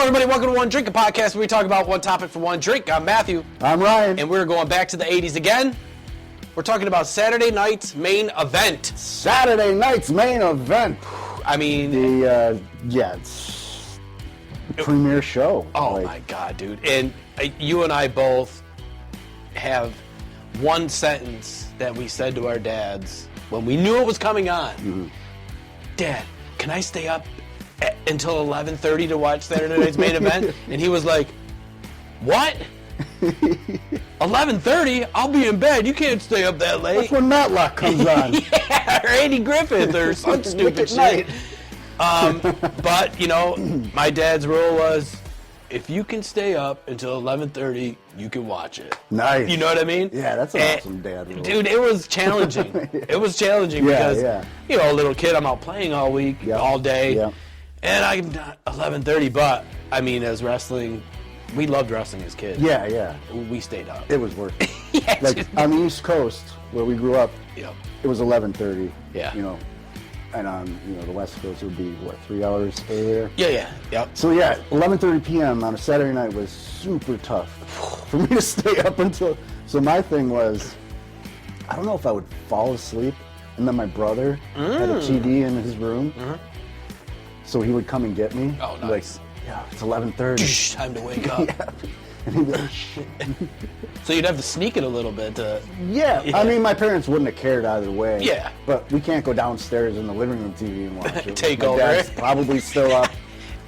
everybody. Welcome to One Drink, a podcast where we talk about one topic for one drink. I'm Matthew. I'm Ryan. And we're going back to the 80s again. We're talking about Saturday night's main event. Saturday night's main event. I mean... it's the premiere show. Oh, my God, dude. And you and I both have one sentence that we said to our dads when we knew it was coming on. Mm-hmm. Dad, can I stay up until 11:30 to watch Saturday night's main event? And he was like, what? 11:30? I'll be in bed. You can't stay up that late. That's when Matlock comes on. Yeah, or Andy Griffith or some stupid shit. But, you know, my dad's rule was, if you can stay up until 11:30, you can watch it. Nice. You know what I mean? Yeah, that's an awesome dad rule. Dude, it was challenging. It was challenging because, you know, a little kid, I'm out playing all week, all day. Yeah. And I'm not 11:30, but, I mean, as wrestling, we loved wrestling as kids. Yeah. We stayed up. It was worth it. Yeah, like, on the East Coast, where we grew up, it was 11:30. Yeah. You know, and on, the West Coast, it would be, 3 hours earlier? Yeah. So, 11:30 p.m. on a Saturday night was super tough for me to stay up until... So my thing was, I don't know if I would fall asleep, and then my brother had a TV in his room, so he would come and get me. Oh, nice. Like, it's 11:30. Time to wake up. Yeah. And he'd be like, shit. So you'd have to sneak it a little bit to... Yeah. I mean, my parents wouldn't have cared either way. Yeah. But we can't go downstairs in the living room TV and watch it. Take my over. Dad's probably still up.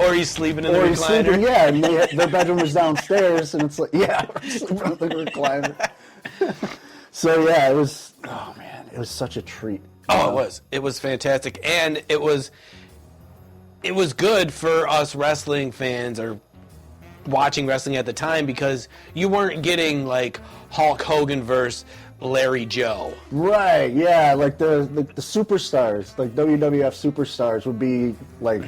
Or he's sleeping in the recliner. Or he's sleeping, and their bedroom was downstairs, and it's like, we're sleeping in the recliner. So, it was, oh, man, it was such a treat. Oh, it was. It was fantastic. And it was good for us wrestling fans or watching wrestling at the time because you weren't getting, like, Hulk Hogan versus Larry Joe. Right, yeah, like the superstars, like WWF superstars would be, like...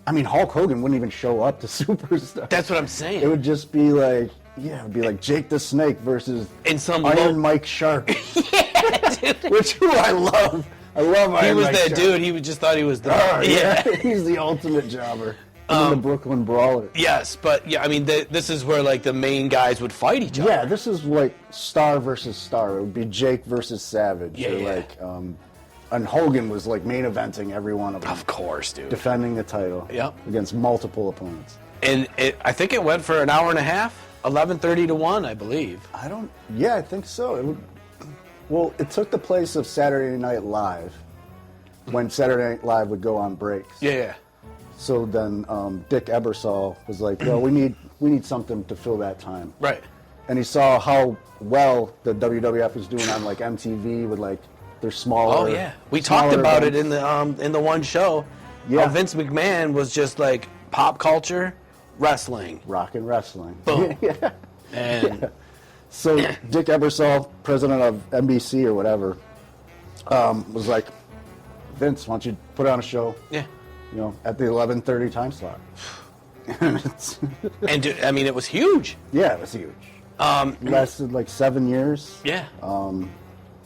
I mean, Hulk Hogan wouldn't even show up to Superstar. That's what I'm saying. It would just be like, it would be like Jake the Snake versus Iron Mike Sharp. Yeah, dude. Which I love. I love Iron Mike Sharp. He was that dude. He just thought he was the... He's the ultimate jobber. The Brooklyn Brawler. Yes, but, I mean, this is where, like, the main guys would fight each other. Yeah, this is like star versus star. It would be Jake versus Savage. Like, and Hogan was like main eventing every one of them. Of course, dude. Defending the title. Yep. Against multiple opponents. And I think it went for an hour and a half, 11:30 to 1, I believe. I think so. It took the place of Saturday Night Live when Saturday Night Live would go on breaks. Yeah. So then Dick Ebersol was like, well, we need something to fill that time. Right. And he saw how well the WWF was doing on like MTV with like they're smaller. Oh yeah, we talked about it in the one show. Yeah, how Vince McMahon was just like pop culture, wrestling, rock and wrestling. Boom. And so Dick Ebersol, president of NBC or whatever, was like, Vince, why don't you put on a show? Yeah. At the 11:30 time slot. And I mean, it was huge. Yeah, it was huge. Lasted like 7 years. Yeah.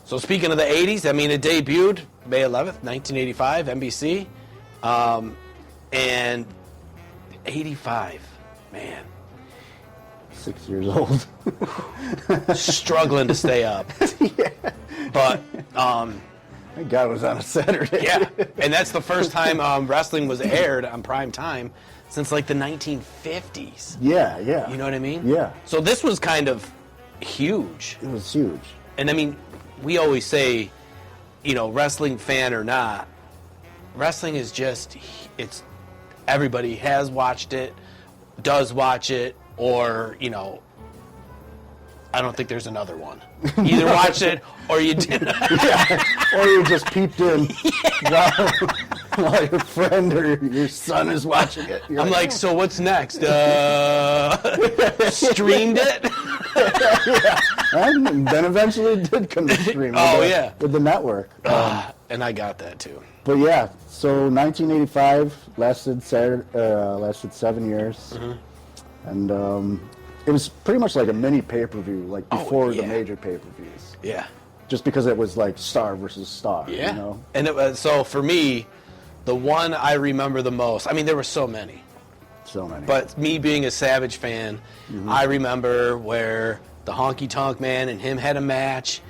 So speaking of the 80s, I mean, it debuted May 11th, 1985, NBC. And 85, man. 6 years old. Struggling to stay up. Yeah. But, that guy was on a Saturday. Yeah. And that's the first time wrestling was aired on prime time since like the 1950s. Yeah. You know what I mean? Yeah. So this was kind of huge. It was huge. And I mean, we always say, wrestling fan or not, wrestling is just, it's, everybody has watched it, does watch it, or, I don't think there's another one. Either watched it or you didn't. Yeah. Or you just peeped in while your friend or your son is watching it. I'm like, so what's next? Streamed it? Yeah. And then eventually did come to stream. With the network. And I got that too. But yeah, so 1985 lasted 7 years. Mm-hmm. And it was pretty much like a mini pay-per-view, like before the major pay-per-views. Yeah. Just because it was like star versus star. Yeah. And it was, so for me, the one I remember the most, I mean, there were so many. So many. But me being a Savage fan, I remember where the Honky Tonk Man and him had a match.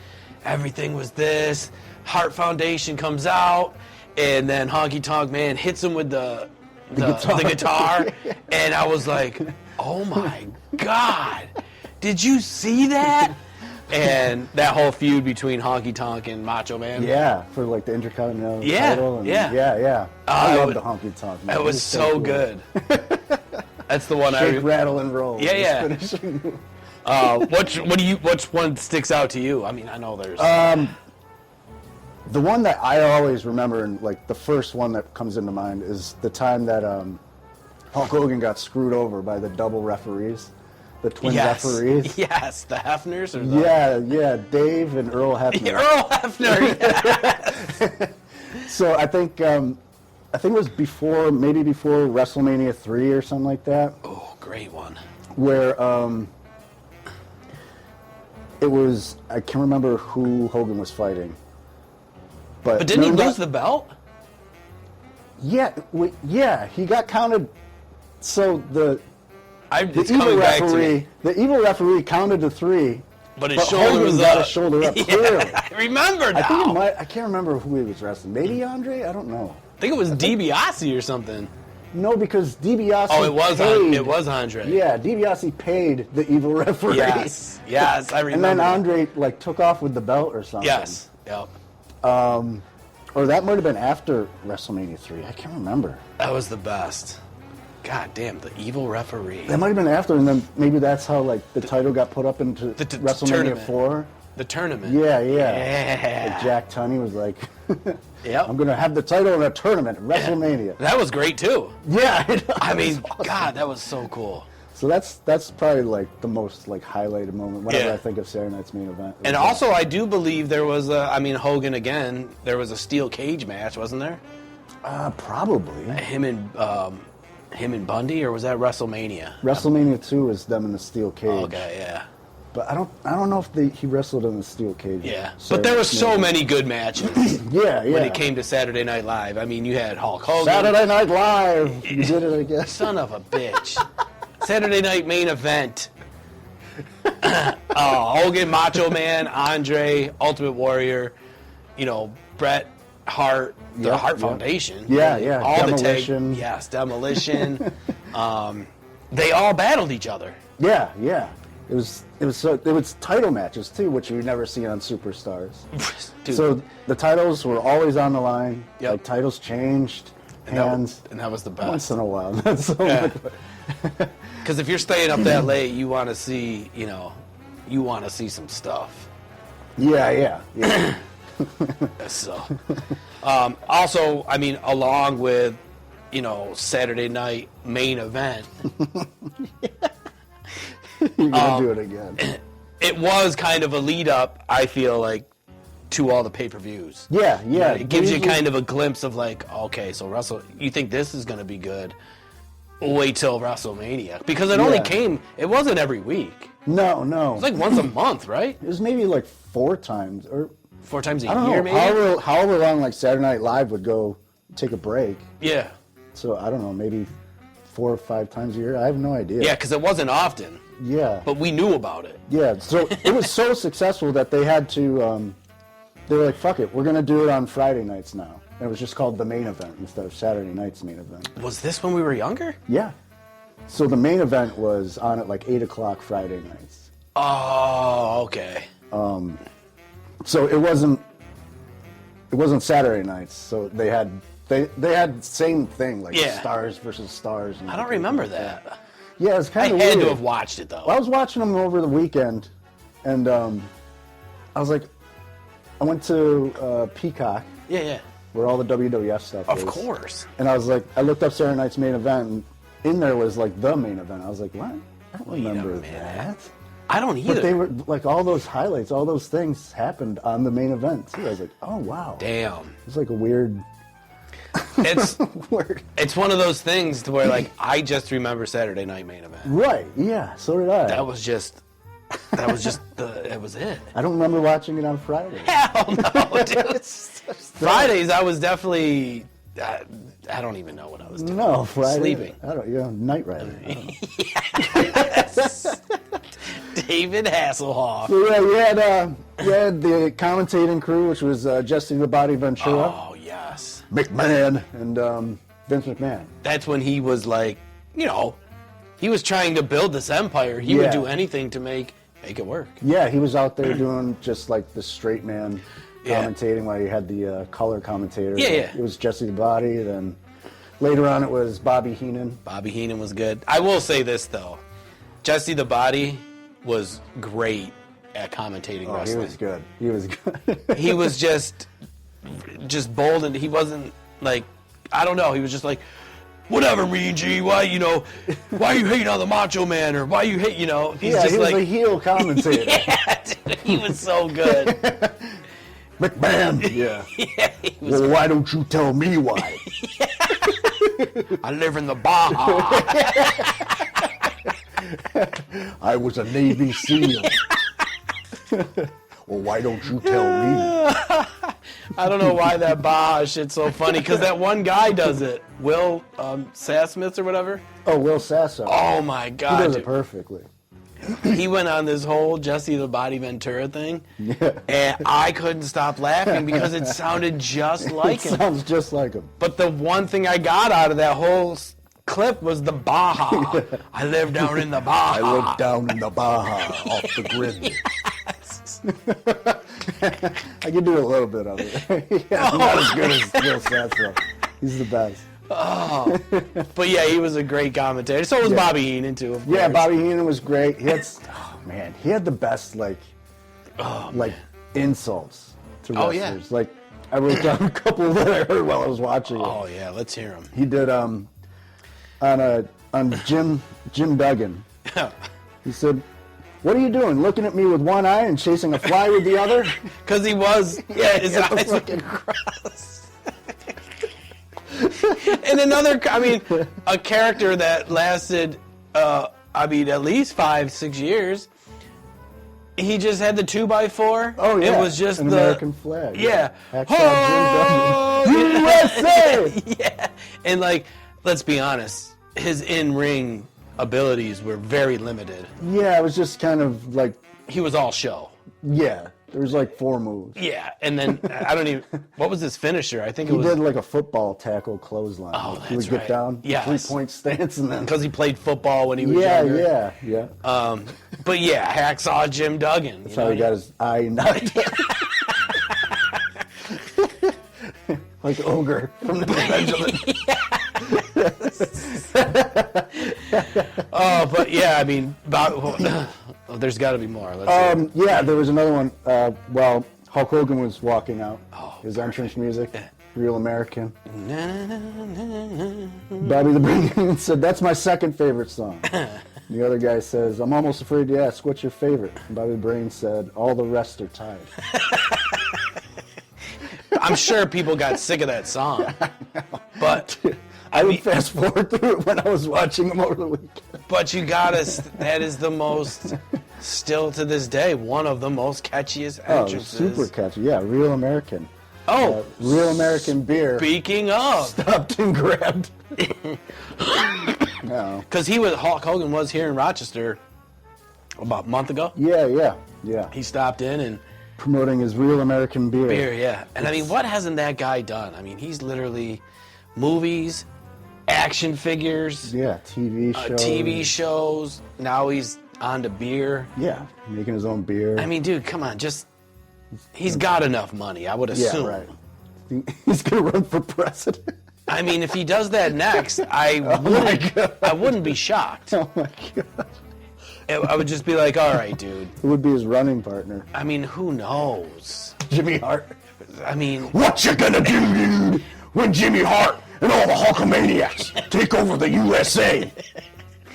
Everything was this. Heart Foundation comes out, and then Honky Tonk Man hits him with the guitar. And I was like, oh my God, did you see that? And that whole feud between Honky Tonk and Macho Man. Yeah, for like the Intercontinental Yeah, title. And yeah. I love the Honky Tonk Man. It was so cool. good. That's the one Shake, rattle, and roll. Yeah. Which one sticks out to you? I mean, I know there's. The one that I always remember, and like the first one that comes into mind, is the time that Hulk Hogan got screwed over by the double referees, the twin referees. Yes, the Hefners or the. Yeah, Dave and Earl Hebner. Earl Hebner. Yes. So I think it was before WrestleMania 3 or something like that. Oh, great one. Where it was, I can't remember who Hogan was fighting. But didn't he lose the belt? Yeah, he got counted. So the evil referee counted to 3. But his shoulder Hogan was got up. his shoulder up. Clearly. I remember now. I can't remember who he was wrestling. Maybe Andre? I don't know. I think it was DiBiase or something. No, because DiBiase. Oh, it was Andre. Yeah, DiBiase paid the evil referee. Yes, I remember. And then Andre like took off with the belt or something. Yes, yep. Or that might have been after WrestleMania 3. I can't remember. That was the best. God damn, the evil referee. That might have been after, and then maybe that's how like the title got put up into WrestleMania tournament. 4. The tournament. Yeah. Like Jack Tunney was like, yep. I'm going to have the title in a tournament at WrestleMania. That was great too. Yeah. I mean, awesome. God, that was so cool. So that's probably like the most like highlighted moment whenever Yeah. I think of Saturday Night's Main Event. And also, I do believe there was Hogan again. There was a steel cage match, wasn't there? Probably. Him and Bundy, or was that WrestleMania? WrestleMania 2 is them in the steel cage. Okay, yeah. But I don't know if he wrestled in the steel cage. Yeah, Saturday but there were so Night. many good matches Yeah. when it came to Saturday Night Live. I mean, you had Hulk Hogan. Saturday Night Live. You did it, I guess. Son of a bitch. Saturday Night Main Event. Hogan, Macho Man, Andre, Ultimate Warrior, Bret Hart, the Hart Foundation. Yeah. All Demolition. the Demolition. They all battled each other. Yeah. It was title matches too, which you never see on Superstars. Dude. So the titles were always on the line. Yep. Like titles changed hands And that was the best. once in a while. That's so Yeah. much. Because if you're staying up that late, you want to see, some stuff. Yeah. So, also, I mean, along with, Saturday Night Main Event, You're gonna do it again. it was kind of a lead up, I feel like, to all the pay-per-views. Yeah. It gives you kind of a glimpse of like, okay, so you think this is going to be good? Wait till WrestleMania, because it only came. It wasn't every week. No. It was like once a month, right? It was maybe like 4 times or 4 times a I don't year, know. maybe. However long like Saturday Night Live would go take a break. Yeah. So I don't know, maybe 4 or 5 times a year. I have no idea. Yeah, because it wasn't often, Yeah. but we knew about it. Yeah. So it was so successful that they had to. They were like, "Fuck it, we're gonna do it on Friday nights now." And it was just called the Main Event instead of Saturday Night's Main Event. Was this when we were younger? Yeah. So the Main Event was on at like 8 o'clock Friday nights. Oh, okay. So it wasn't Saturday nights. So they had the same thing, like Yeah. stars versus stars. And I don't remember that. Yeah, it's I kind of had weird. to have watched it though. Well, I was watching them over the weekend, and I was like, I went to Peacock, Yeah. where all the WWF stuff is. Of course. And I was like, I looked up Saturday Night's Main Event, and in there was like the main event. I was like, what? I don't remember a minute. that. I don't either. But they were like all those highlights, all those things happened on the main event too. I was like, oh wow. Damn. It's like a weird. It's Word. it's one of those things to where like I just remember Saturday Night Main Event. Right? Yeah. So did I. That was it. I don't remember watching it on Friday. Hell no, dude. Fridays I was definitely I don't even know what I was doing. No, Friday. Sleeping. I don't. Yeah, Night Rider. Yes. David Hasselhoff. So yeah, you had the commentating crew, which was Jesse the Body Ventura, Oh yes. McMahon, and Vince McMahon. That's when he was like, he was trying to build this empire. He would Yeah. do anything to make it work. Yeah, he was out there doing just like the straight man Yeah. commentating while you had the color commentator. Yeah, yeah. It was Jesse the Body, then later on it was Bobby Heenan. Bobby Heenan was good. I will say this though, Jesse the Body was great at commentating Oh, wrestling. he was good. He was good. He was just bold, and he wasn't like, I don't know, he was just like, whatever, Mean G, why you hating on the Macho Man, or why you hate, he's Yeah, just he was like a heel commentator. yeah, dude, he was so good. McMahon. Yeah. Yeah, he was, Well, why don't you tell me why? I live in the Baja. I was a Navy SEAL. Well, why don't you tell me? I don't know why that Baja shit's so funny, because that one guy does it, Will Sassmith or whatever. Oh, Will Sasso. Oh my he God, does it dude. perfectly. He went on this whole Jesse the Body Ventura thing, Yeah. and I couldn't stop laughing because it sounded just like It him. sounds just like him. But the one thing I got out of that whole clip was the Baja. I live down in the Baja. I live down in the Baja off the grid. I can do a little bit of it. Yeah, I'm not as good as Will Sasso. He's the best. But yeah, he was a great commentator. So was Bobby Heenan too. Of Yeah, course. Bobby Heenan was great. He had, he had the best insults to Oh, yeah. wrestlers. Like, I wrote down a couple that I heard while I was watching it. Oh yeah, let's hear him. He did on Jim Duggan. He said, "What are you doing? Looking at me with one eye and chasing a fly with the other?" Because he was, his yeah, eyes were crossed. And a character that lasted, at least 5-6 years. He just had the 2x4. Oh yeah, It was just an the American flag. Yeah. Hacksaw Jim Duggan. USA. Yeah. And let's be honest, his in-ring abilities were very limited. Yeah, it was just kind of like, He was all show. yeah, there was like 4 moves. Yeah. And then what was his finisher? I think it He was did like a football tackle clothesline. Oh, He would that's get right. down, Yes. 3-point stance, and then because he played football when he was younger. yeah. But yeah, Hacksaw Jim Duggan. That's how he got his eye knocked out. Like Ogre from the Benjamin. Oh, but yeah, there's got to be more. Let's hear it. Yeah, there was another one. Hulk Hogan was walking out. His entrance music, Real American. Bobby the Brain said, "That's my second favorite song." The other guy says, "I'm almost afraid to ask, what's your favorite?" And Bobby the Brain said, "All the rest are tied." I'm sure people got sick of that song. But I would fast forward through it when I was watching them over the weekend. But you gotta, that is the most, still to this day, one of the most catchiest Oh, entrances. super catchy. Yeah, Real American. Oh, Real American beer. speaking of, Stopped and grabbed. No. because Hulk Hogan was here in Rochester about a month ago. Yeah. He stopped in and Promoting his Real American beer. yeah. And what hasn't that guy done? He's literally movies, action figures, Yeah, TV shows. TV shows. Now he's on to beer. Yeah, making his own beer. Dude, come on, he's got enough money, I would assume. Yeah, right. He's going to run for president. If he does that next, I wouldn't be shocked. Oh, my God. I would just be like, all right, dude. Who would be his running partner? Who knows? Jimmy Hart. What you going to do, dude, when Jimmy Hart and all the Hulkamaniacs take over the USA?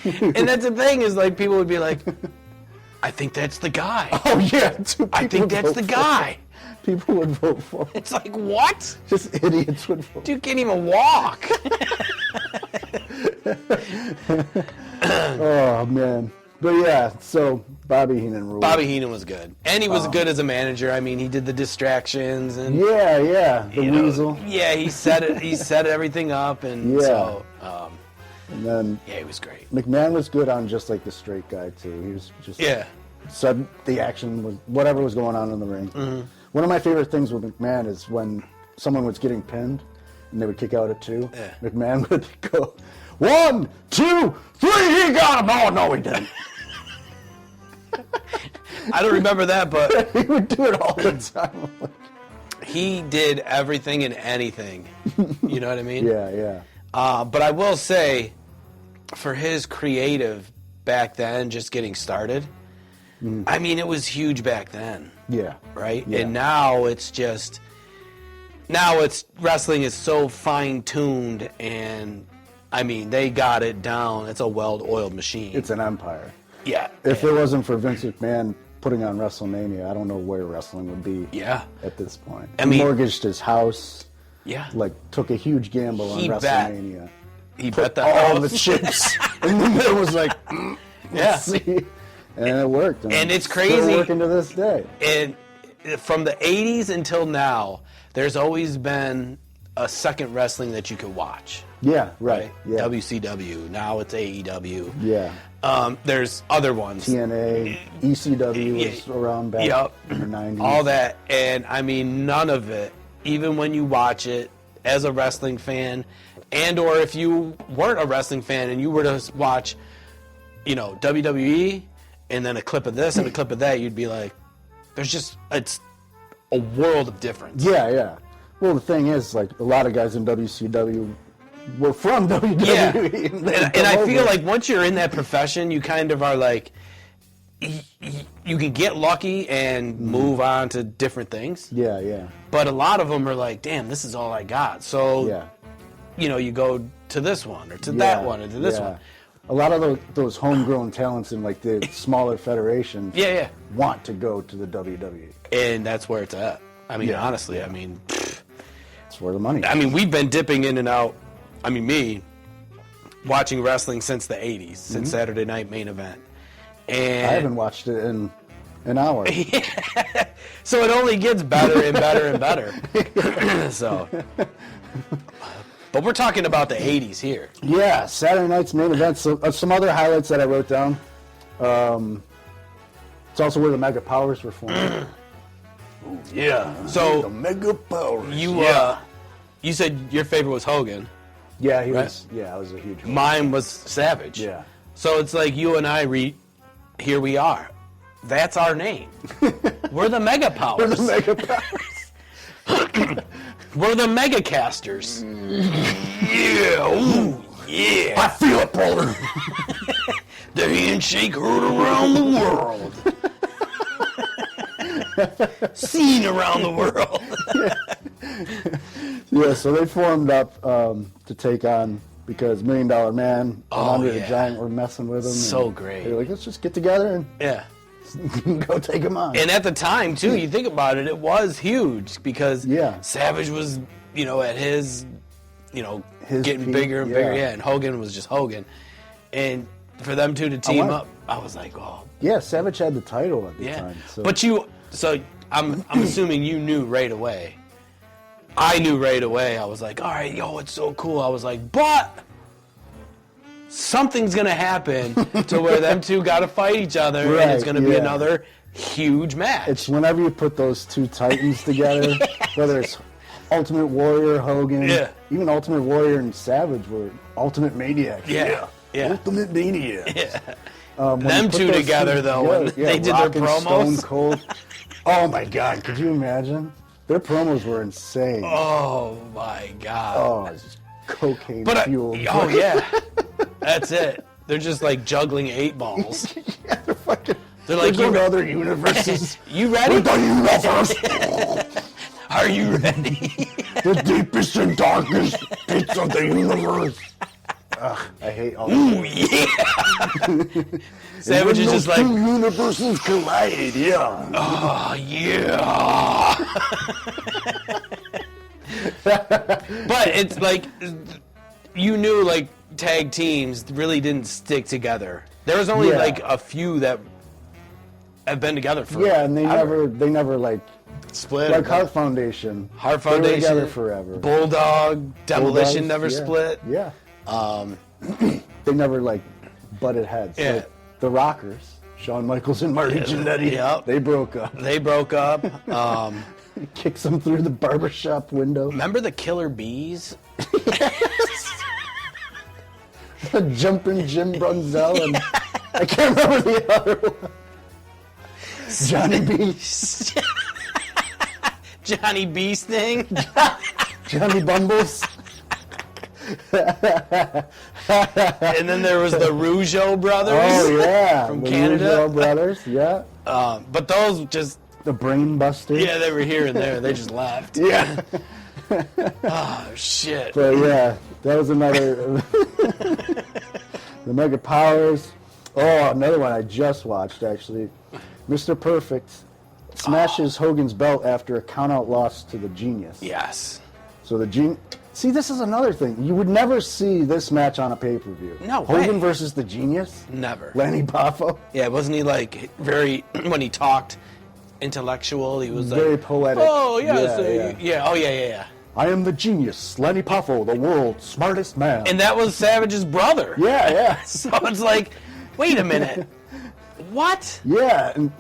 and that's the thing is, people would be like, I think that's the guy. Oh, yeah. I think that's the guy. People would vote for him. It's like, what? Just idiots would vote. Dude can't even walk. Oh, man. But yeah, so Bobby Heenan ruled. Bobby Heenan was good, and he was good as a manager. I mean, he did the distractions and yeah, the weasel. Yeah, he set it. He set everything up, and so and then yeah, he was great. McMahon was good on just like the straight guy too. He was just said the action was whatever was going on in the ring. Mm-hmm. One of my favorite things with McMahon is when someone was getting pinned and they would kick out at 2. Yeah. McMahon would go 1, 2, 3. He got him. Oh no, he didn't. I don't remember that, but he would do it all the time. He did everything and anything. You know what I mean? Yeah. But I will say, for his creative back then, just getting started, I mean, it was huge back then. Yeah. Right? Yeah. And now it's wrestling is so fine-tuned, and I mean, they got it down. It's a well-oiled machine. It's an empire. Yeah. If it wasn't for Vince McMahon putting on WrestleMania, I don't know where wrestling would be. Yeah. At this point, I mean, he mortgaged his house. Yeah. Like took a huge gamble on WrestleMania. He bet all the chips, and then it was like, let's see, and it worked. And it's crazy. Still working to this day. And from the '80s until now, there's always been a second wrestling that you could watch. Yeah, right. Yeah. WCW. Now it's AEW. Yeah. There's other ones. TNA, ECW was around back in the 90s. All that. And, I mean, none of it, even when you watch it as a wrestling fan, and or if you weren't a wrestling fan and you were to watch, WWE, and then a clip of this and a clip of that, you'd be like, it's a world of difference. Yeah. Well, the thing is, like, a lot of guys in WCW were from WWE. Yeah. And I feel like once you're in that profession, you kind of are like, you can get lucky and move on to different things. Yeah. But a lot of them are like, damn, this is all I got. So, you go to this one or to that one or to this one. A lot of those homegrown talents in like the smaller federations want to go to the WWE. And that's where it's at. I mean, honestly, I mean... That's where the money is. I mean, we've been dipping in and out. I mean, me, watching wrestling since the 80s, since Saturday Night Main Event. And I haven't watched it in an hour. So it only gets better and better and better. So... But we're talking about the 80s here. Yeah, Saturday Night's Main Event. So, some other highlights that I wrote down. It's also where the Mega Powers were formed. Yeah. So the Mega Powers. You said your favorite was Hogan. Yeah, he was. Yeah, I was a huge Hogan. Mine was Savage. Yeah. So it's like you and I here we are. That's our name. We're the Mega Powers. We're the Mega Powers. We're the Mega Casters. Yeah, ooh, yeah. I feel it, brother. The handshake heard around the world. Seen around the world. Yeah, so they formed up to take on, because $1 Million Man and Andre the Giant were messing with them. So great. They were like, let's just get together and go take them on. And at the time, too, you think about it, it was huge because Savage was, at his getting peak, bigger and bigger. And Hogan was just Hogan. And for them two to team up, I was like, oh. Yeah, Savage had the title at the time. So. But I'm assuming you knew right away. I knew right away. I was like, all right, it's so cool. I was like, but something's going to happen to where them two got to fight each other, and it's going to be another huge match. It's whenever you put those two titans together, whether it's Ultimate Warrior, Hogan, even Ultimate Warrior and Savage were Ultimate Maniacs. Yeah. Ultimate Maniacs. Yeah. Them two together, though, when they did their promos. Stone Cold. Oh, my God. Could you imagine? Their promos were insane. Oh, my God. Oh, it's just cocaine fueled. Oh, yeah. That's it. They're just like juggling 8 balls. They're fucking... They're like, you know, other universes. You ready? With the universe. Are you ready? The deepest and darkest pits of the universe. Ugh, I hate all that. Ooh, yeah. Savage is just like... two universes collide, Oh, yeah. But it's like, you knew, like, tag teams really didn't stick together There was only Yeah. like a few that have been together for Yeah, and they ever. never like Split. like Heart Foundation. Heart They were Foundation. together forever. Bulldog. Demolition Bulldogs, never yeah. split. Yeah. They never like butted heads. Yeah. Like the Rockers, Shawn Michaels and Marty Jannetty. Yep. They broke up. They broke up. Kicks them through the barbershop window. Remember the Killer Bees? Jumping Jim Brunzell and I can't remember the other one. Johnny B. Johnny Bee Sting. Johnny Bumbles. And then there was the Rougeau brothers. Oh yeah, From the Canada. Rougeau brothers. Yeah, But those just, the Brain Busters. yeah, they were here and there. They just left. Yeah. Oh, shit. But yeah, that was another. The Mega Powers. Oh, another one I just watched actually. Mr. Perfect smashes Hogan's belt after a countout loss to the Genius. Yes. So the See, this is another thing. You would never see this match on a pay-per-view. No Hogan way. versus the Genius. Never. Lanny Poffo. Yeah, wasn't he like very, when he talked intellectual, he was Very like, poetic. oh, yes, Yeah, yeah. oh, yeah. I am the Genius, Lanny Poffo, the world's smartest man. And that was Savage's brother. yeah, yeah. So it's like, wait a minute. What? Yeah, and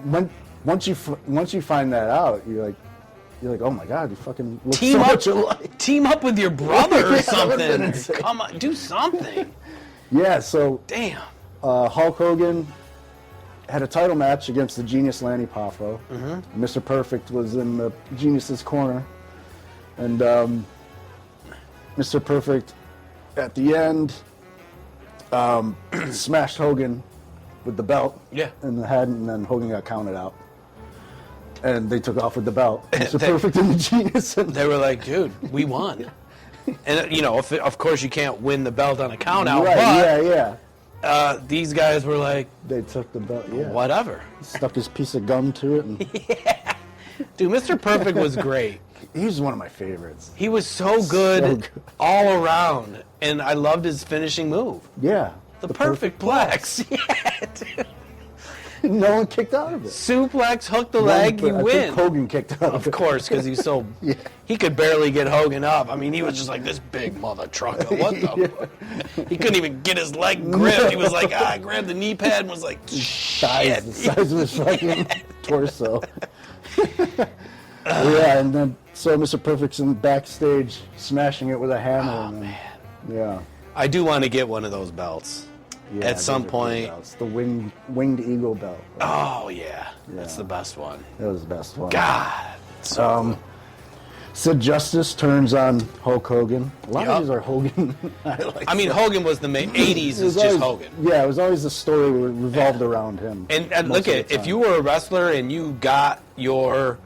once you find that out, you're like, oh my God, you fucking look Team so up, much alike. team up with your brother Yeah, or that would've been something. insane. Come on, do something. Yeah, so Damn. Hulk Hogan had a title match against the Genius Lanny Poffo. Mm-hmm. Mr. Perfect was in the Genius's corner, and Mr. Perfect at the end smashed Hogan with the belt Yeah. in the head, and then Hogan got counted out. And they took off with the belt. Mr. They- Perfect and the Genius. And They were like, dude, we won. And, you know, of course you can't win the belt on a count out, right, but yeah. these guys were like, They took the belt, yeah. whatever. Stuck his piece of gum to it. And Dude, Mr. Perfect was great. he's one of my favorites. He was so good, So good. all around, and I loved his finishing move. Yeah. The perfect plex. Yeah, dude. No one kicked out of it. Suplex, hook the leg, you I win. think Hogan kicked out of it. Of course, because he's so... Yeah. He could barely get Hogan up. I mean, he was just like, this big mother trucker. What the... He couldn't even get his leg gripped. He was like, I grabbed the knee pad and was like, shit. The size of his fucking torso. Yeah, and then so Mr. Perfect's in backstage smashing it with a hammer. Oh, and then, man. Yeah. I do want to get one of those belts. Yeah, At some those are point- good belts. The winged eagle belt. Oh, yeah. That's Yeah. the best one. That was the best one. God. So Sid Justice turns on Hulk Hogan. A lot Yup. of these are Hogan. highlights. I mean, Hogan was the main... 80s It was is just always- Hogan. Yeah, it was always the story revolved around him. And most look of at the if time. you were a wrestler and you got your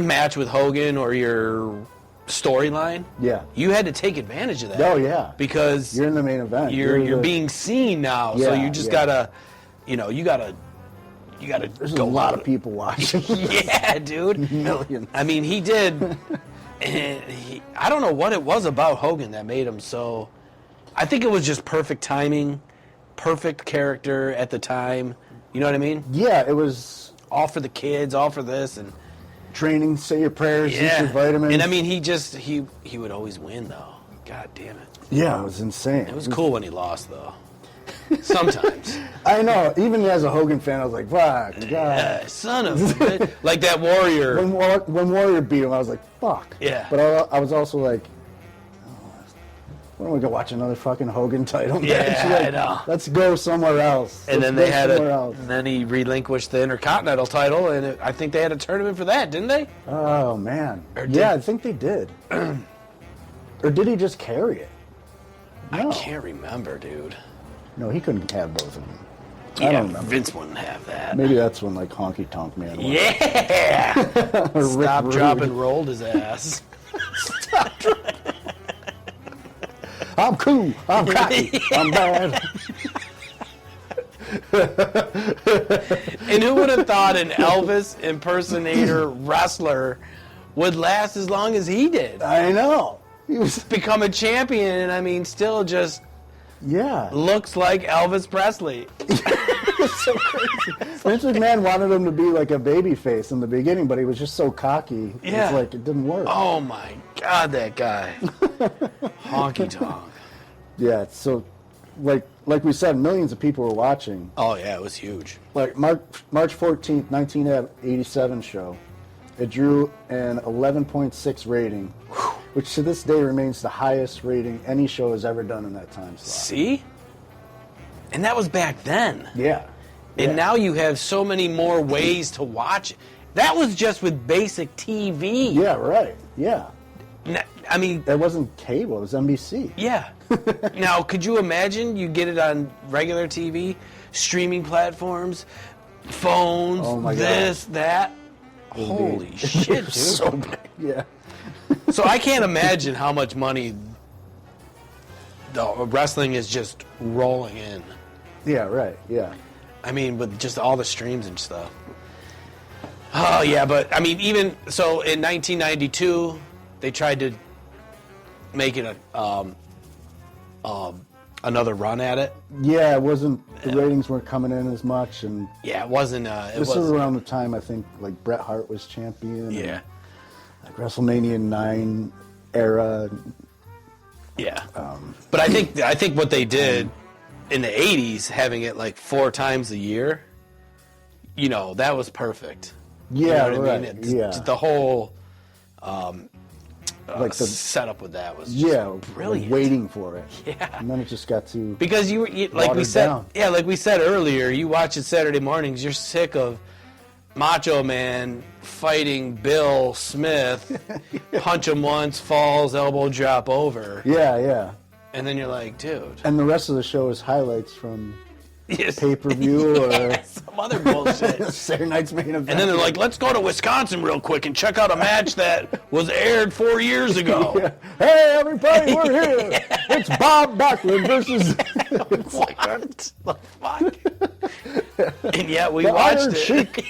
match with Hogan or your storyline, Yeah. you had to take advantage of that. Oh, yeah. Because You're in the main event. you're the- being seen now, so Yeah, you just yeah. gotta, you gotta There's go a lot out. of people watching. Yeah, dude. Millions. I mean, he did. And I don't know what it was about Hogan that made him so. I think it was just perfect timing, perfect character at the time. You know what I mean? Yeah, it was All for the kids, all for this, and training, say your prayers, eat yeah. your vitamins. And I mean, he would always win though. God damn it! yeah, it was insane. It was cool when he lost though. Sometimes. I know. Even as a Hogan fan, I was like, fuck, God. Son of a bitch. Like that Warrior. When Warrior beat him, I was like, fuck. Yeah. But I was also like, why don't we go watch another fucking Hogan title match? Yeah, Like, I know. Let's go somewhere else. And Let's then go they had somewhere else. and then he relinquished the Intercontinental title, and I think they had a tournament for that, didn't they? Oh, man. Or did- Yeah, I think they did. Or did he just carry it? No. I can't remember, dude. No, he couldn't have both of them. I Yeah, don't remember. Vince wouldn't have that. Maybe that's when, like, Honky Tonk Man was. Yeah. Or Rick Stop, Rude. drop, and rolled his ass. I'm cool. I'm cocky. I'm bad. And who would have thought an Elvis impersonator wrestler would last as long as he did? I know. He was. Become a champion, and I mean, still just Yeah. looks like Elvis Presley. It's so crazy. Vince McMahon wanted him to be like a baby face in the beginning, but he was just so cocky. Yeah. It's like it didn't work. Oh my God, that guy. Honky tonk. Yeah, so like we said, millions of people were watching. Oh yeah, it was huge. Like March 14th, 1987 show. It drew an 11.6 rating, which to this day remains the highest rating any show has ever done in that time slot. See? And that was back then. Yeah. And now you have so many more ways to watch it. That was just with basic TV. Yeah, right. Yeah. I mean, That wasn't cable, it was NBC. yeah. Now, could you imagine you get it on regular TV, streaming platforms, phones, Oh my God. this, that? Holy shit, dude. So big. Yeah. So I can't imagine how much money the wrestling is just rolling in. Yeah, right. Yeah. I mean, with just all the streams and stuff. Oh, yeah, but, I mean, even, so in 1992, they tried to make it another run at it. Yeah, it wasn't, the ratings weren't coming in as much, and Yeah, it wasn't, this was around the time, I think, like, Bret Hart was champion. yeah, And, like, WrestleMania 9 era. yeah. But I think what they did in the 80s, having it like 4 times a year, you know, that was perfect. Yeah, You know what I right. mean? Yeah. The whole Like the setup with that was just yeah, brilliant. like waiting for it. Yeah. And then it just got to Because you like we watered said, down. yeah, like we said earlier, you watch it Saturday mornings, you're sick of Macho Man fighting Bill Smith, punch him once, falls, elbow drop over, Yeah, yeah. and then you're like, dude, And the rest of the show is highlights from yes. pay-per-view Yeah, some other bullshit. or Saturday night's main event. And then they're like, let's go to Wisconsin real quick and check out a match that was aired 4 years ago. Yeah. Hey, everybody, we're here. It's Bob Backlund versus What the fuck? And yet we The watched Iron it. Sheik.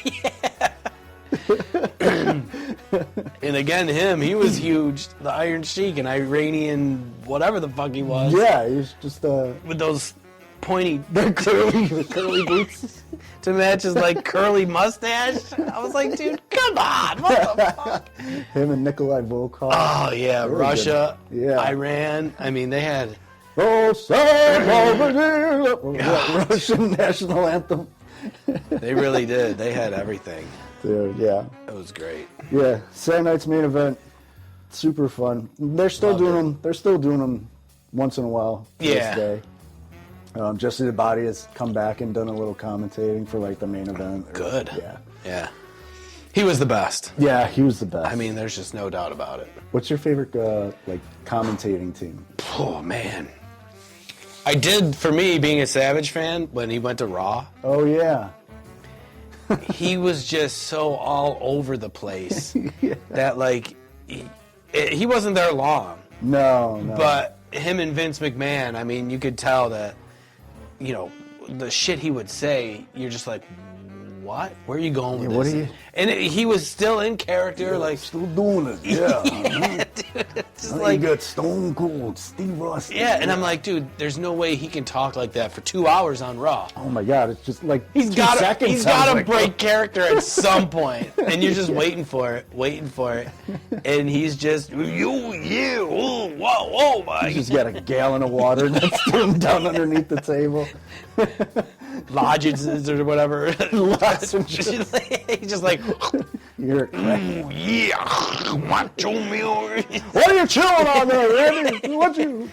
And again, he was huge. The Iron Sheik, an Iranian, whatever the fuck he was. Yeah, he's just With those pointy the curly boots. to match his like curly mustache. I was like, dude, come on, what the fuck? Him and Nikolai Volkov. Oh yeah, Really Russia, good. Yeah. Iran. I mean, they had. Oh, Russian national anthem. They really did. They had everything. Dude, yeah. It was great. Yeah, Saturday night's main event, super fun. They're still Loved doing it. them. They're still doing them once in a while. To Yeah. This day. Jesse the Body has come back and done a little commentating for like the main event. Good. Yeah. Yeah. He was the best. Yeah, he was the best. I mean, there's just no doubt about it. what's your favorite like commentating team? Oh man. I did, for me, being a Savage fan, when he went to Raw, Oh yeah. he was just so all over the place Yeah. that like he wasn't there long. No. But him and Vince McMahon, I mean, you could tell that, you know, the shit he would say, you're just like, what? Where are you going with Yeah, what this? are you- And he was still in character, like, still doing it. Yeah. yeah, dude, it's just You like, got Stone Cold, Steve Austin. yeah, and I'm like, dude, there's no way he can talk like that for 2 hours on Raw. Oh my God! It's just like He's 2 got seconds. to sounds like- break character at some point, and you're just waiting for it, and he's just whoa, my He's just got a gallon of water next to him down underneath the table. lozenges or whatever. Lozenges. He's just like, You're ooh, yeah, Macho Man, what are you chilling on there, Randy? What you?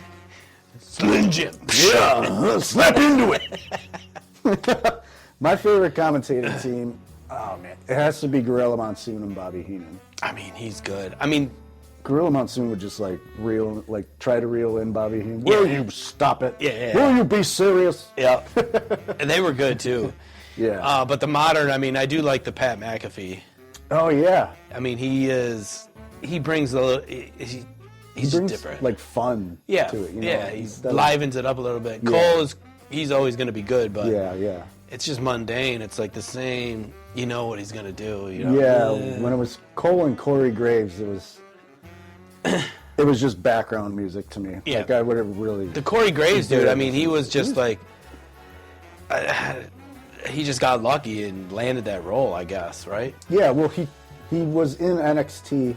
Slim Jim. Yeah, slap into it. My favorite commentating team, oh man, it has to be Gorilla Monsoon and Bobby Heenan. I mean, he's good. I mean, Gorilla Monsoon would just try to reel in Bobby Heenan. Will Yeah. you stop it? Yeah. Will you be serious? yeah, and they were good too. Yeah. But the modern, I mean, I do like the Pat McAfee. Oh yeah. I mean, he brings a little. He's just Brings different. like fun Yeah, to it. You know? yeah, he Instead of- livens it up a little bit. Yeah. Cole he's always going to be good, but Yeah. it's just mundane. It's like the same. You know what he's going to do. You know? Yeah, when it was Cole and Corey Graves, it was It was just background music to me. Yeah. Like, I would have really... The Corey Graves dude, I mean, he was just like... he just got lucky and landed that role, I guess, right? Yeah, well, he was in NXT,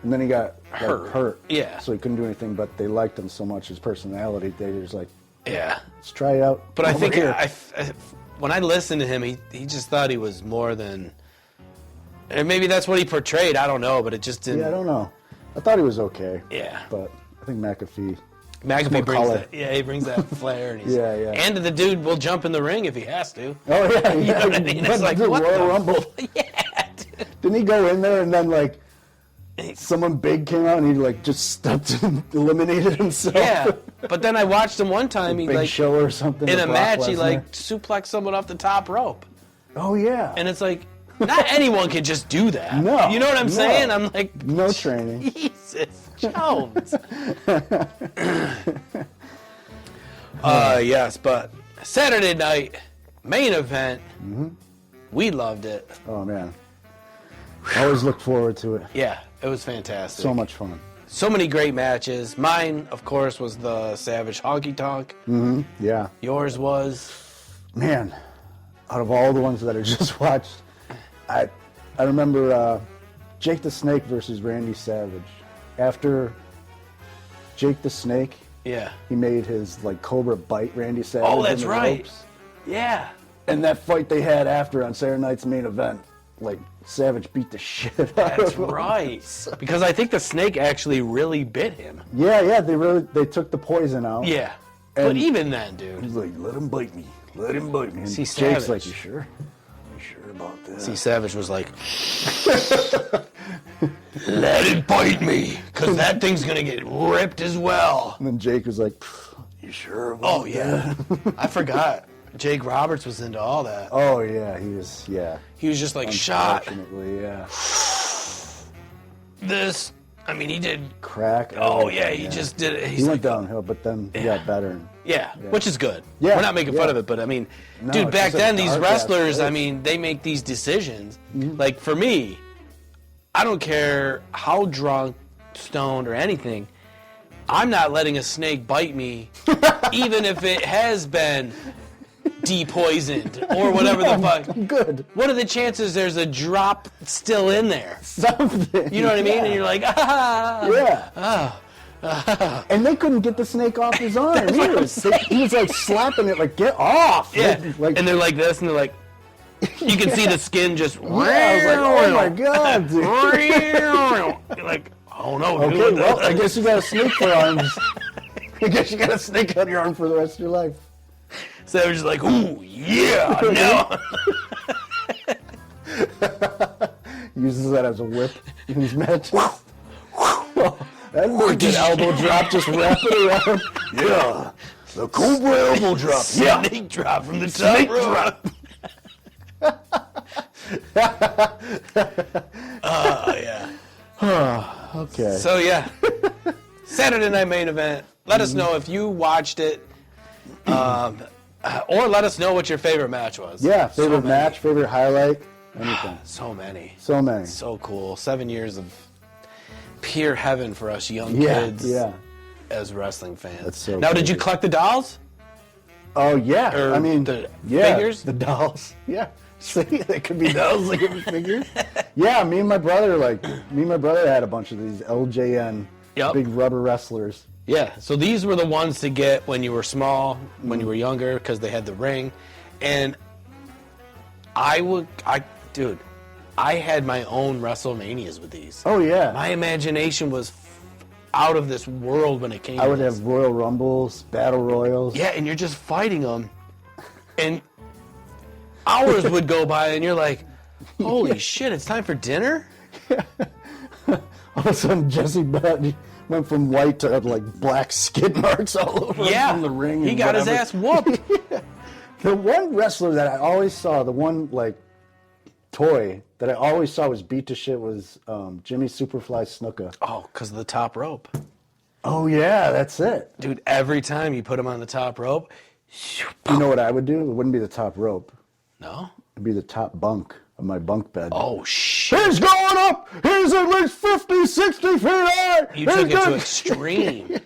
and then he got hurt. Yeah. So he couldn't do anything, but they liked him so much, his personality, they were just like, Yeah. let's try it out. But I think here. when I listened to him, he just thought he was more than... And maybe that's what he portrayed, I don't know, but it just didn't... Yeah, I don't know. I thought he was okay. Yeah. But I think McAfee McAfee brings color. that. Yeah, he brings that flair. And he's, Yeah, yeah. And the dude will jump in the ring if he has to. Oh, yeah. You know what I mean? It's like, the what Royal the Rumble. Yeah, dude. Didn't he go in there and then, like, someone big came out and he, like, just stepped and eliminated himself? Yeah, but then I watched him one time. He Big like Show or something. in with a Brock match, he Lesnar. like suplexed someone off the top rope, Oh, yeah. and it's like not anyone can just do that. No, you know what I'm no. saying? I'm like, No training. Jesus Jones. Yes, but Saturday night main event, we loved it. Oh, man. I always look forward to it. Yeah, it was fantastic. So much fun. So many great matches. Mine, of course, was the Savage Honky Tonk. Yeah. Yours was... Man, out of all the ones that I just watched, I remember Jake the Snake versus Randy Savage. After Jake the Snake, Yeah. he made his like Cobra bite Randy Savage. Oh, in that's the right. ropes. Yeah. And that fight they had after on Saturday night's main event, like Savage beat the shit out That's of him. right. Because I think the snake actually really bit him. Yeah, they took the poison out. Yeah. But And- even then, dude. He's like, let him bite me. Let him bite me. And See, Jake's Savage. like, you sure? You sure about that? See, Savage was like, let it bite me, because that thing's going to get ripped as well. And then Jake was like, you sure about Oh, yeah. I forgot. Jake Roberts was into all that. Oh, yeah, he was, yeah. He was just like, shot Unfortunately, yeah. this. I mean, he did. Crack. Oh, everything, yeah, he just did it. He He's went like, downhill, but then he got better. And, yeah, which is good. Yeah, We're not making fun yeah. of it, but I mean, No, dude, it's back just a then, these dark-ass wrestlers, I place. mean, they make these decisions. Like, for me, I don't care how drunk, stoned, or anything, I'm not letting a snake bite me, even if it has been depoisoned or whatever the fuck. Good. What are the chances there's a drop still in there? Something. You know what I mean? Yeah. And you're like, ah. Yeah. And they couldn't get the snake off his arm That's what either. I'm saying. He was like slapping it, like, get off. Yeah. Like, And they're like this, and they're like, you can see the skin just. yeah, I was like, oh my God, dude. You're like, oh no, dude. Okay, well, I guess you got a snake for arms. I guess you got a snake on your arm for the rest of your life. Savage is like, ooh, yeah, no. Uses that as a whip in his matches. That'd be a good elbow drop, just wrap it around. Yeah, the Cobra elbow drop. Yeah, Snake drop from the top snake rope. drop. Oh, yeah. Okay. So, yeah. Saturday night main event. Let us know if you watched it. Or let us know what your favorite match was. Yeah, So favorite many. match, favorite highlight, anything. So many. So many. So cool. 7 years of pure heaven for us young Yeah, kids yeah. as wrestling fans. That's so now, did you crazy. collect the dolls? Oh yeah, Or I mean the yeah, figures? the dolls. Yeah, see, they could be dolls, they could be figures. Yeah, me and my brother had a bunch of these LJN Yep. big rubber wrestlers. Yeah. So these were the ones to get when you were small, when you were younger, because they had the ring. And dude, I had my own WrestleManias with these. Oh yeah, My imagination was out of this world when it came I to would this. have Royal Rumbles, Battle Royals. Yeah, and you're just fighting them, and hours would go by, and you're like, "Holy shit! It's time for dinner." All of a sudden, Jesse Button went from white to like black skid marks all over him Yeah, from the ring. he and got his whatever. ass whooped. The one wrestler that I always saw, the one like toy that I always saw was beat to shit was Jimmy Superfly Snuka. Oh, because of the top rope, Oh yeah, that's it. dude. Every time you put him on the top rope, You know what I would do? It wouldn't be the top rope. no, It'd be the top bunk my bunk bed. Oh, shit. He's going up! He's at least 50, 60 feet high! You took it to extreme.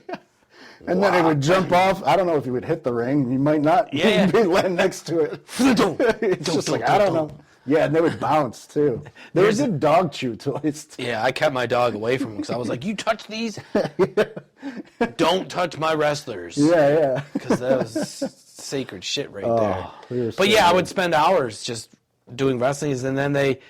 And then he would jump off. I don't know if he would hit the ring. He might not. Yeah. He'd be laying next to it. It's just like, I don't know. Yeah, and they would bounce, too. They were good dog chew toys. Yeah, I kept my dog away from him because I was like, you touch these? Don't touch my wrestlers. Yeah. Because that was sacred shit right there. So But yeah, I good. would spend hours just doing wrestlings, and then they,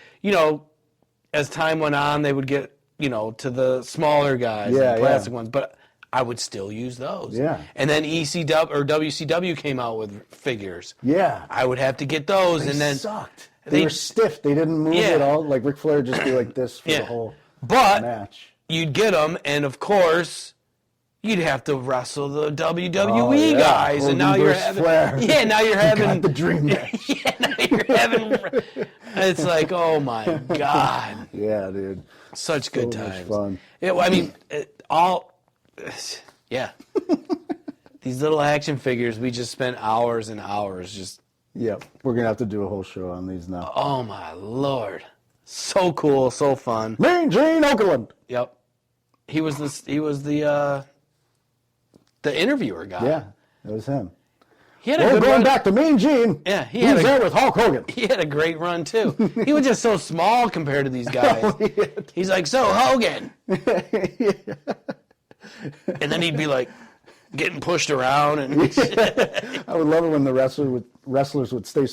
as time went on, they would get, to the smaller guys, Yeah, the plastic ones, but I would still use those. Yeah. And then ECW or WCW came out with figures. Yeah. I would have to get those, They and then sucked. They were stiff. They didn't move at all. Like Ric Flair would just be like this for the whole match. You'd get them, and of course, you'd have to wrestle the WWE guys, Hogan and now you're versus having, Flair. now you're having Got the dream match. now you're having. It's like, oh my god, Yeah, dude. such good So much times. fun. Yeah. These little action figures, we just spent hours and hours just. Yep. We're going to have to do a whole show on these now. Oh my lord, so cool, so fun. Mean Gene Okerlund. Yep. He was the interviewer guy. Yeah, it was him. He had a Well, good going run. back to Mean Gene. Yeah, he He had was a- there with Hulk Hogan. He had a great run too. He was just so small compared to these guys. Oh, yeah. He's like, so Hogan, and then he'd be like getting pushed around, and I would love it when the wrestlers would say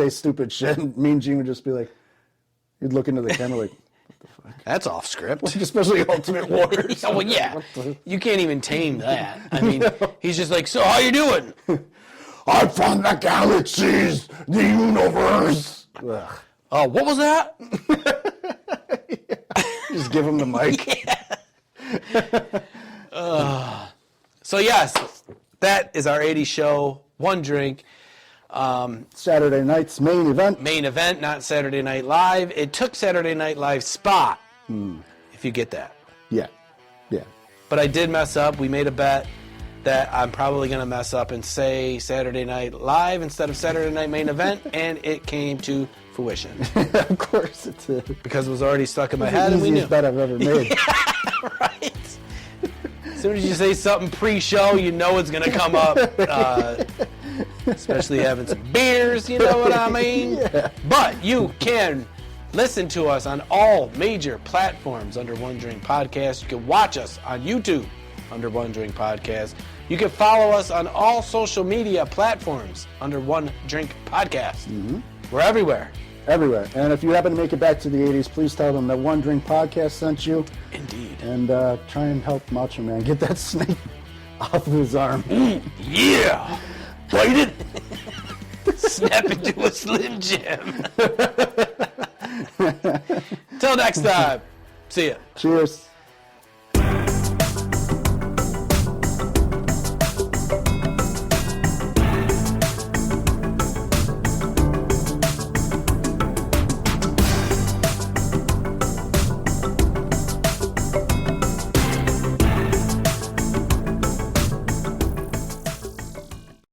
stupid shit, and Mean Gene would just be like, he'd look into the camera like, that's off script. especially Ultimate Warrior. Yeah, well, yeah, you can't even tame that. I mean, he's just like, so how you doing? I found the galaxies, the universe. Ugh. Oh, what was that? Just give him the mic. So yes, that is our 80s show. One drink. Saturday night's main event. Main event, not Saturday Night Live. It took Saturday Night Live's spot, if you get that. Yeah. But I did mess up. We made a bet that I'm probably going to mess up and say Saturday Night Live instead of Saturday Night Main Event, and it came to fruition. Of course it did. Because it was already stuck in my It's head, the and we knew. easiest bet I've ever made. Right? As soon as you say something pre-show, you know it's going to come up. Especially having some beers, you know what I mean? Yeah. But you can listen to us on all major platforms under One Drink Podcast. You can watch us on YouTube under One Drink Podcast. You can follow us on all social media platforms under One Drink Podcast. Mm-hmm. We're everywhere. Everywhere. And if you happen to make it back to the 80s, please tell them that One Drink Podcast sent you. Indeed. And try and help Macho Man get that snake off of his arm. Yeah! Bite it! Snap into a Slim Jim. Till next time. See ya. Cheers.